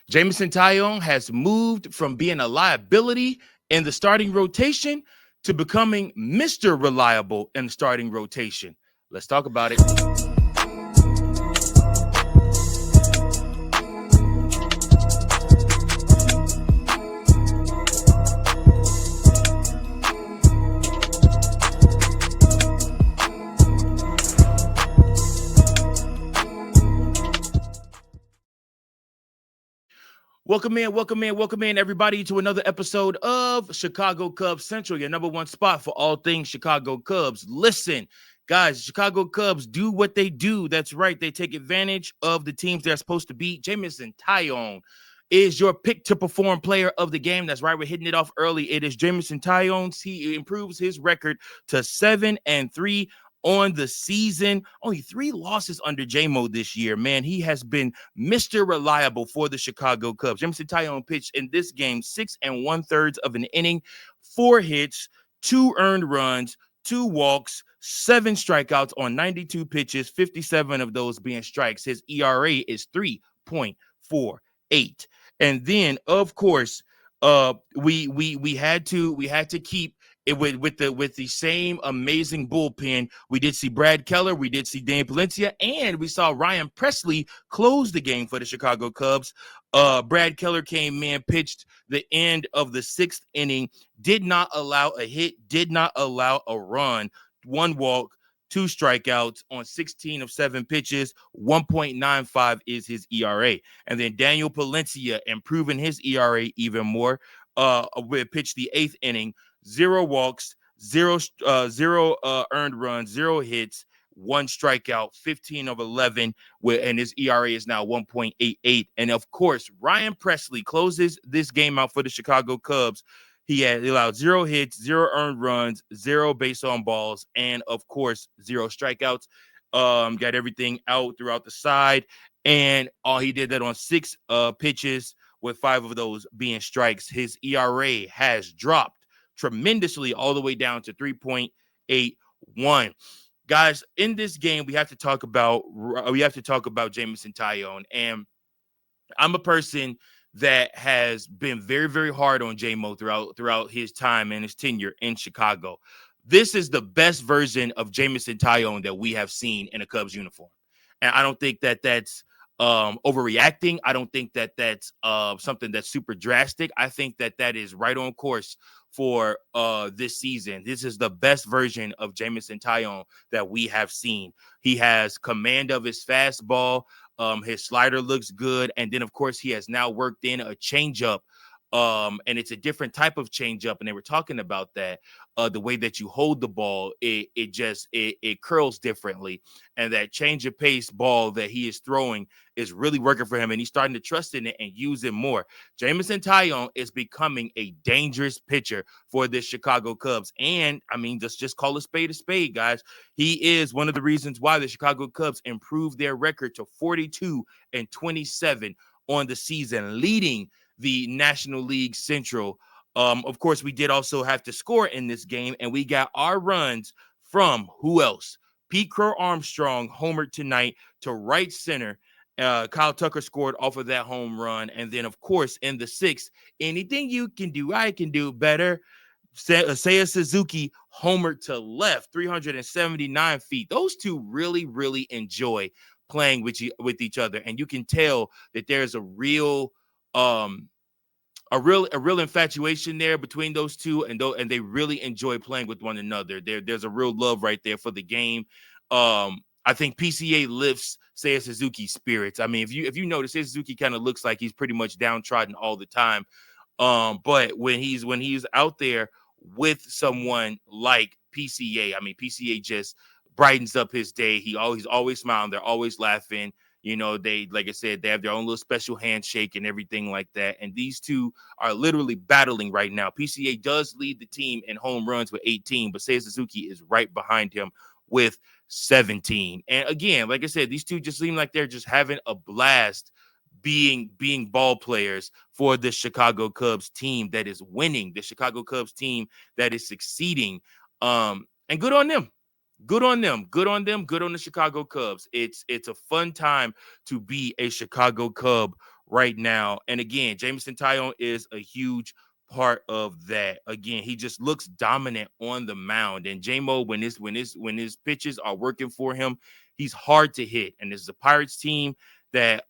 Jameson Taillon has moved from being a liability in the starting rotation to becoming Mr. Reliable in the starting rotation. Let's talk about it. Welcome in, everybody, to another episode of Chicago Cubs Central, your number one spot for all things Chicago Cubs. Listen, guys, Chicago Cubs do what they do. That's right. They take advantage of the teams they're supposed to beat. Jameson Taillon is your pick to perform player of the game. That's right. We're hitting it off early. It is Jameson Taillon. He improves his record to 7-3 on the season. Only 3 losses under J-Mo this year, man. He has been Mr. Reliable for the Chicago Cubs. Jameson Taillon pitched in this game 6 1/3 of an inning, 4 hits, 2 earned runs, 2 walks, 7 strikeouts on 92 pitches, 57 of those being strikes. His ERA is 3.48. And then, of course, we had to keep it with the same amazing bullpen. We did see Brad Keller, we did see Dane Palencia, and we saw Ryan Presley close the game for the Chicago Cubs. Brad Keller came in, pitched the end of the 6th inning, did not allow a hit, did not allow a run, 1 walk, 2 strikeouts on 16 of 7 pitches. 1.95 is his ERA. And then Daniel Palencia improving his ERA even more. We pitched the 8th inning. 0 walks, 0 earned runs, 0 hits, 1 strikeout, 15 of 11, and his ERA is now 1.88. And of course, Ryan Presley closes this game out for the Chicago Cubs. He allowed 0 hits, 0 earned runs, 0 base on balls, and of course, 0 strikeouts. Got everything out throughout the side, and he did that on 6 pitches, with 5 of those being strikes. His ERA has dropped tremendously all the way down to 3.81. Guys, in this game, we have to talk about Jameson Taillon. And I'm a person that has been very, very hard on J-Mo throughout his time and his tenure in Chicago. This is the best version of Jameson Taillon that we have seen in a Cubs uniform. And I don't think that that's overreacting. I don't think that that's something that's super drastic. I think that that is right on course for this season. This is the best version of Jameson Taillon that we have seen. He has command of his fastball. His slider looks good. And then, of course, he has now worked in a changeup. And it's a different type of changeup. And they were talking about that. The way that you hold the ball, it curls differently. And that change of pace ball that he is throwing is really working for him. And he's starting to trust in it and use it more. Jameson Taillon is becoming a dangerous pitcher for the Chicago Cubs. And I mean, just call a spade, guys. He is one of the reasons why the Chicago Cubs improved their record to 42-27 on the season, leading the National League Central. Of course, we did also have to score in this game, and we got our runs from who else? Pete Crow-Armstrong homered tonight to right center. Kyle Tucker scored off of that home run. And then, of course, in the 6th, anything you can do, I can do better. Seiya Suzuki homered to left, 379 feet. Those two really, really enjoy playing with each other. And you can tell that there's a real infatuation there between those two, and they really enjoy playing with one another. There's a real love right there for the game. I think PCA lifts Seiya Suzuki's spirits. I mean, if you notice, Seiya Suzuki kind of looks like he's pretty much downtrodden all the time. But when he's out there with someone like PCA, I mean, PCA just brightens up his day. He's always smiling. They're always laughing. You know, like I said, they have their own little special handshake and everything like that. And these two are literally battling right now. PCA does lead the team in home runs with 18, but Seiya Suzuki is right behind him with 17. And again, like I said, these two just seem like they're just having a blast being ball players for the Chicago Cubs team that is winning, the Chicago Cubs team that is succeeding. And good on them. Good on them. Good on the Chicago Cubs. It's a fun time to be a Chicago Cub right now. And again, Jameson Taillon is a huge part of that. Again, he just looks dominant on the mound. And J-Mo, when his pitches are working for him, he's hard to hit. And this is a Pirates team that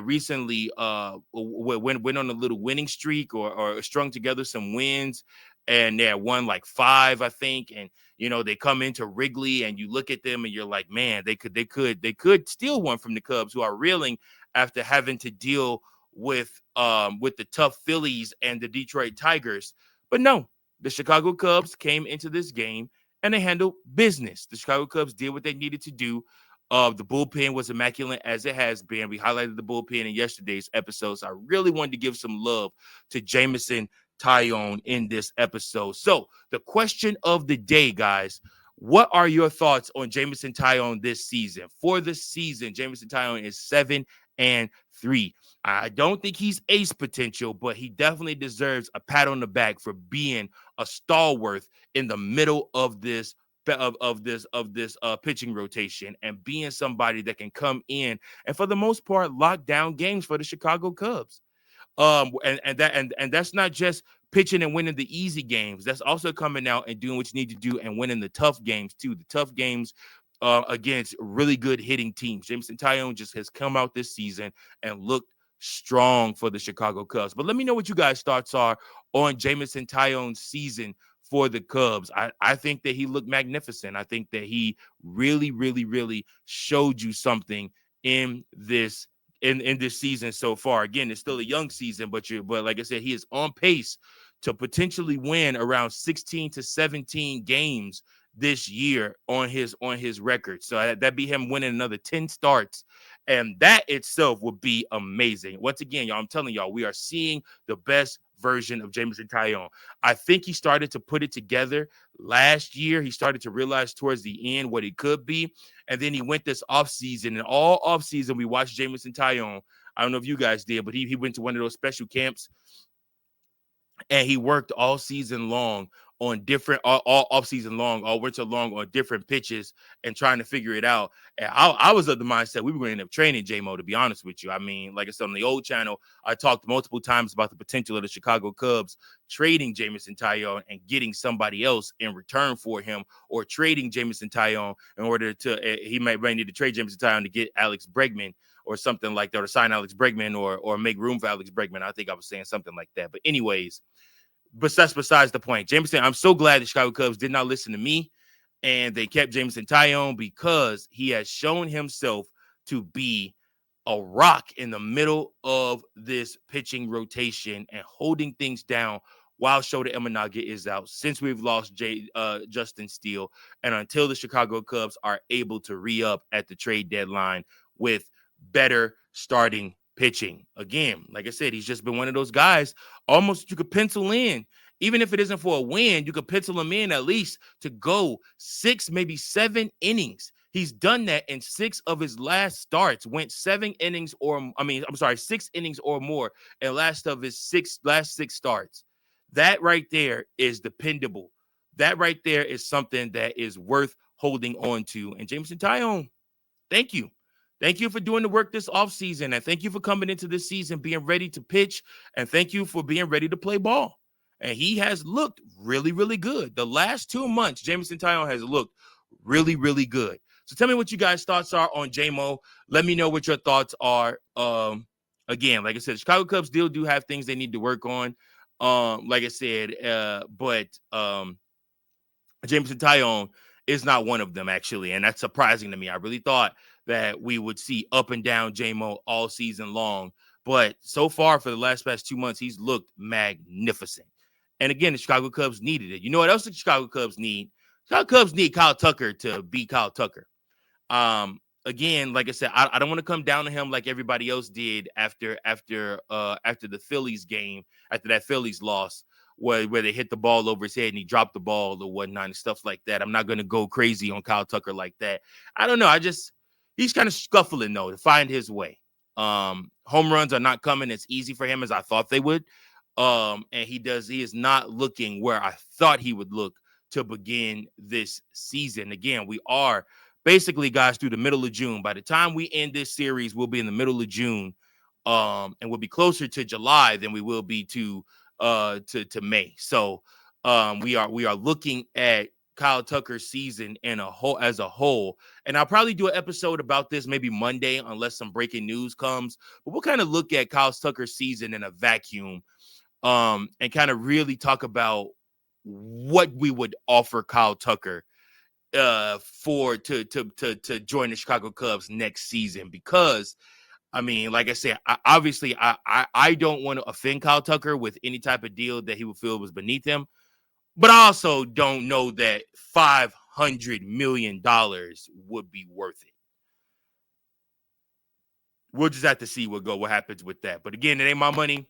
recently went on a little winning streak or strung together some wins, and they had won like 5, I think. And they come into Wrigley and you look at them and you're like, man, they could steal one from the Cubs, who are reeling after having to deal with the tough Phillies and the Detroit Tigers. But no, the Chicago Cubs came into this game and they handled business. The Chicago Cubs did what they needed to do. The bullpen was immaculate, as it has been. We highlighted the bullpen in yesterday's episode, so I really wanted to give some love to Jameson Taillon in this episode. So the question of the day, guys: what are your thoughts on Jameson Taillon this season? For the season, Jameson Taillon is 7-3. I don't think he's ace potential, but he definitely deserves a pat on the back for being a stalwart in the middle of this pitching rotation, and being somebody that can come in and, for the most part, lock down games for the Chicago Cubs. And that's not just pitching and winning the easy games. That's also coming out and doing what you need to do and winning the tough games too. The tough games against really good hitting teams. Jameson Taillon just has come out this season and looked strong for the Chicago Cubs. But let me know what you guys' thoughts are on Jameson Taillon's season for the Cubs. I think that he looked magnificent. I think that he really, really, really showed you something in this season so far. Again, it's still a young season, but like I said, he is on pace to potentially win around 16 to 17 games this year on his record. So that'd be him winning another 10 starts. And that itself would be amazing. Once again, y'all, I'm telling y'all, we are seeing the best version of Jameson Taillon. I think he started to put it together last year. He started to realize towards the end what he could be. And then he went this offseason. And all offseason, we watched Jameson Taillon. I don't know if you guys did, but he went to one of those special camps, and he worked all season long on different all off season long, all winter long, on different pitches and trying to figure it out. And I was of the mindset we were going to end up training J-Mo, to be honest with you. I mean, like I said, on the old channel, I talked multiple times about the potential of the Chicago Cubs trading Jameson Taillon and getting somebody else in return for him, or trading Jameson Taillon in order to he might need to trade Jameson Taillon to get Alex Bregman or something like that, or sign Alex Bregman, or make room for Alex Bregman. I think I was saying something like that. But anyways, but that's besides the point. Jameson, I'm so glad the Chicago Cubs did not listen to me, and they kept Jameson Taillon, because he has shown himself to be a rock in the middle of this pitching rotation and holding things down while Shota Imanaga is out, since we've lost Justin Steele, and until the Chicago Cubs are able to re-up at the trade deadline with better starting pitching. Again, like I said, he's just been one of those guys almost you could pencil in. Even if it isn't for a win, you could pencil him in at least to go 6, maybe 7 innings. He's done that in 6 of his last starts, went 7 innings or, 6 innings or more in last of his last 6 starts. That right there is dependable. That right there is something that is worth holding on to. And Jameson Taillon, thank you. Thank you for doing the work this offseason. And thank you for coming into this season being ready to pitch. And thank you for being ready to play ball. And he has looked really, really good. The last 2 months, Jameson Taillon has looked really, really good. So tell me what you guys' thoughts are on J-Mo. Let me know what your thoughts are. Again, like I said, Chicago Cubs still do have things they need to work on. Like I said, but Jameson Taillon is not one of them, actually. And that's surprising to me. I really thought that we would see up and down J-Mo all season long. But so far, for the past 2 months, he's looked magnificent. And again, the Chicago Cubs needed it. You know what else the Chicago Cubs need? Chicago Cubs need Kyle Tucker to be Kyle Tucker. Again, like I said, I don't want to come down to him like everybody else did after the Phillies game, after that Phillies loss, where they hit the ball over his head and he dropped the ball or whatnot and stuff like that. I'm not going to go crazy on Kyle Tucker like that. I don't know. He's kind of scuffling, though, to find his way. Home runs are not coming as easy for him as I thought they would. And he is not looking where I thought he would look to begin this season. Again, we are basically, guys, through the middle of June. By the time we end this series, we'll be in the middle of June. and we'll be closer to July than we will be to May. So we are looking at Kyle Tucker's season as a whole. And I'll probably do an episode about this maybe Monday, unless some breaking news comes. But we'll kind of look at Kyle Tucker's season in a vacuum, and kind of really talk about what we would offer Kyle Tucker to join the Chicago Cubs next season. Because I mean, like I said, I don't want to offend Kyle Tucker with any type of deal that he would feel was beneath him. But I also don't know that $500 million would be worth it. We'll just have to see what happens with that. But again, it ain't my money.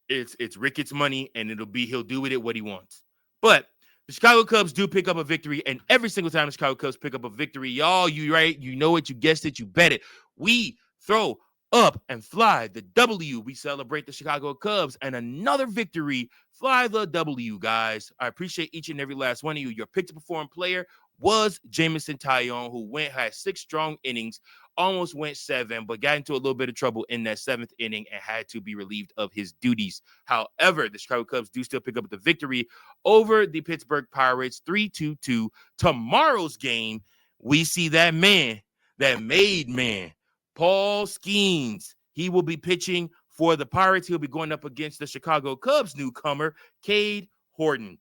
It's Ricketts' money, and he'll do with it what he wants. But the Chicago Cubs do pick up a victory, and every single time the Chicago Cubs pick up a victory, y'all, you know it, you guessed it, you bet it. We throw up and fly the W. We celebrate the Chicago Cubs, and another victory. Fly the W, guys. I appreciate each and every last one of you. Your pick to perform player was Jameson Taillon, who had 6 strong innings, almost went 7, but got into a little bit of trouble in that 7th inning and had to be relieved of his duties. However, the Chicago Cubs do still pick up the victory over the Pittsburgh Pirates, 3-2. Tomorrow's game, we see that man, that made man, Paul Skeens. He will be pitching for the Pirates. He'll be going up against the Chicago Cubs newcomer, Cade Horton.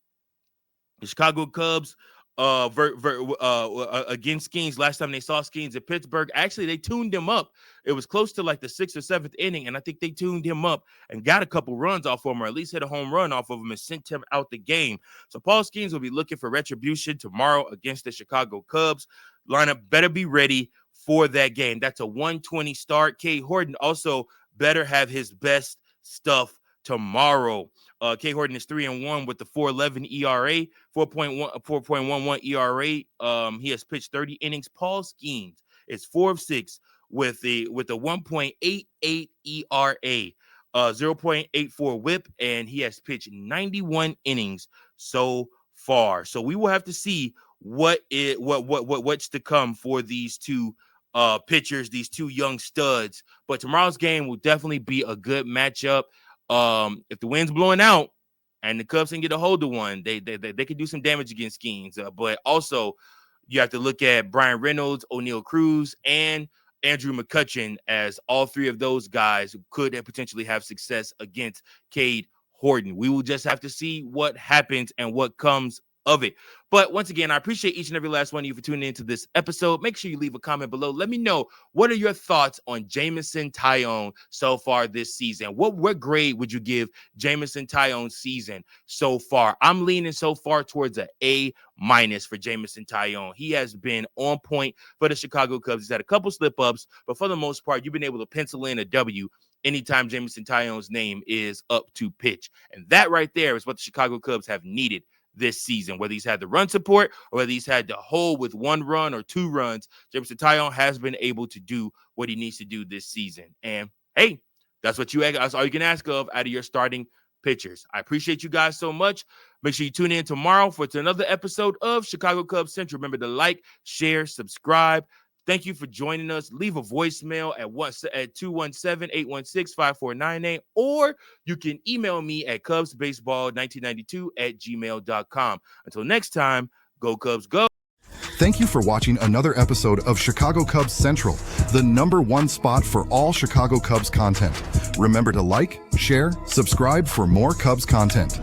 The Chicago Cubs against Skeens. Last time they saw Skeens at Pittsburgh, actually they tuned him up. It was close to like the 6th or 7th inning, and I think they tuned him up and got a couple runs off of him, or at least hit a home run off of him and sent him out the game. So Paul Skeens will be looking for retribution tomorrow against the Chicago Cubs. Lineup better be ready for that game. That's a 1:20 start. Cade Horton also better have his best stuff tomorrow. Cade Horton is 3-1 with the 4.11 ERA, 4.11 ERA. He has pitched 30 innings. Paul Skeens is 4 of 6 with a 1.88 ERA, 0.84 WHIP, and he has pitched 91 innings so far. So we will have to see what's to come for these two pitchers, these two young studs. But tomorrow's game will definitely be a good matchup. If the wind's blowing out and the Cubs can get a hold of one, they can do some damage against Skeens. But also, you have to look at Brian Reynolds, O'Neal Cruz, and Andrew McCutchen, as all 3 of those guys could potentially have success against Cade Horton. We will just have to see what happens and what comes of it. But once again, I appreciate each and every last one of you for tuning into this episode. Make sure you leave a comment below. Let me know, what are your thoughts on Jameson Taillon so far this season? What grade would you give Jameson Taillon's season so far? I'm leaning so far towards an A- for Jameson Taillon. He has been on point for the Chicago Cubs. He's had a couple slip-ups, but for the most part, you've been able to pencil in a W anytime Jameson Taillon's name is up to pitch. And that right there is what the Chicago Cubs have needed this season. Whether he's had the run support or whether he's had to hold with 1 run or 2 runs, Jameson Taillon has been able to do what he needs to do this season. And hey, that's all you can ask of out of your starting pitchers. I appreciate you guys so much. Make sure you tune in tomorrow for another episode of Chicago Cubs Central. Remember to like, share, subscribe. Thank you for joining us. Leave a voicemail at 217-816-5498, or you can email me at cubsbaseball1992@gmail.com. Until next time, go Cubs, go. Thank you for watching another episode of Chicago Cubs Central, the #1 spot for all Chicago Cubs content. Remember to like, share, subscribe for more Cubs content.